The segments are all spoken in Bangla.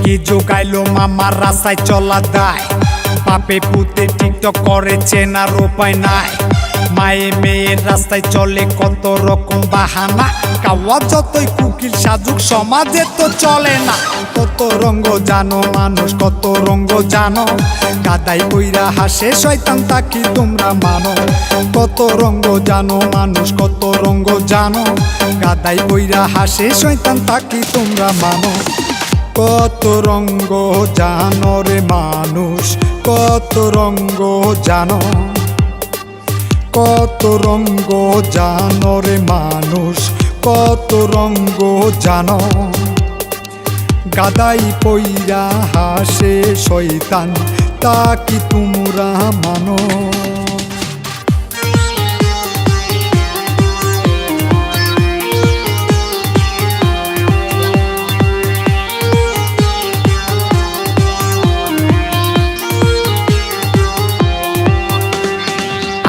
কি যোগাইলো মামার রাস্তায় চলা দায় পাপে পুতে টিকটক করে চেনার উপায় নাই মায়ে মেয়ের রাস্তায় চলে কত রকম বাহানা কাওয়া যতই কুকিল সাজুক সমাজে তো চলে না কত রঙ্গ জানো মানুষ কত রঙ্গ জানো কাদাই কইরা হাসে শয়তান তাকি তোমরা মানো কত রঙ্গ জানো মানুষ কত রঙ্গ জানো কাদাই কইরা হাসে শয়তান তাকি তোমরা মানো কত রঙ্গ জানো রে মানুষ কত রঙ্গ জানো কত রঙ্গ জানো রে মানুষ কত রঙ্গ জানো গাদাই পইরা হাসে শয়তান তা কি তোমরা মানো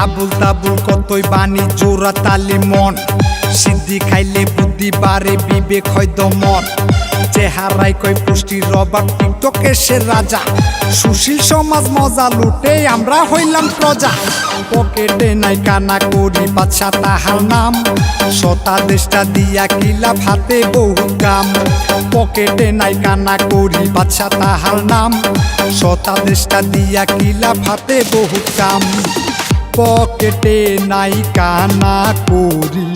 আবুল তাবুল কতই বাণী জোড়া তালি মন সিদ্ধি খাইলে বুদ্ধি বাড়ে বিবেক হয় দমন চেহারায় কয় পুষ্টির অভাব টিকটকে সে রাজা সুশীল সমাজ মজা লুটে আমরা হইলাম প্রজা পকেটে নাই কানা করি বাদশা তাহার নাম শতা দেশটা দিয়া কিলা ভাতে বহু কাম পকেটে নাই কানা করি বাদশা তাহার নাম শতা দেশটা দিয়া কিলা ভাতে বহু কাম পকেটে নাই কানা করি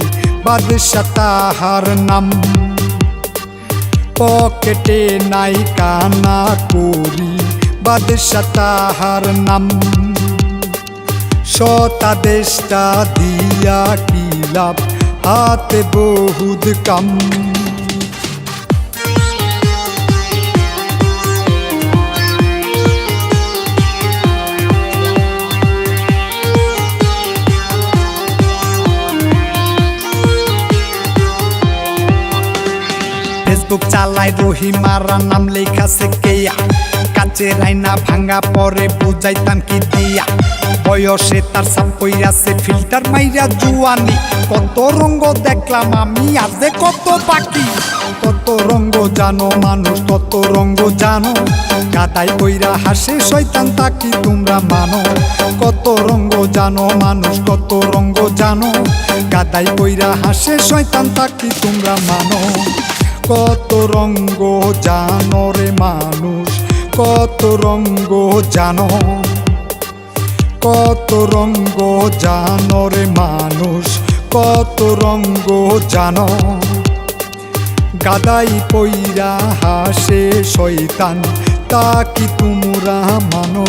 বাদশা তাহার নাম পকেটে নাই কানা করি বাদশা তাহার নাম শতা দেশটা দিয়া কি লাভ হাতে বহুত কাম ফেসবুক চালায় রহিমারা নাম লেখাছে কেয়া কাচে রাইনা ভাঙ্গা পরে বুঝাইতাম কি দিয়া বয়সে তার সাপ কইরাছে ফিল্টার মাইরা জুয়ানি কত রঙ্গ দেখলাম আমি আজে কত বাকি কত রঙ্গ জানো মানুষ কত রঙ্গ জানো গাদাই কইরা হাসে শয়তান তাকি তোমরা মানো কত রঙ্গ জানো মানুষ কত রঙ্গ জানো গাদাই কইরা হাসে শয়তান তাকি তোমরা মানো কত রঙ্গ জানো রে মানুষ কত রঙ্গ জানো কত রঙ্গ জানো রে মানুষ কত রঙ্গ জানো গাদাই পইরা হাসে শয়তান তা কি তোমরা মানো।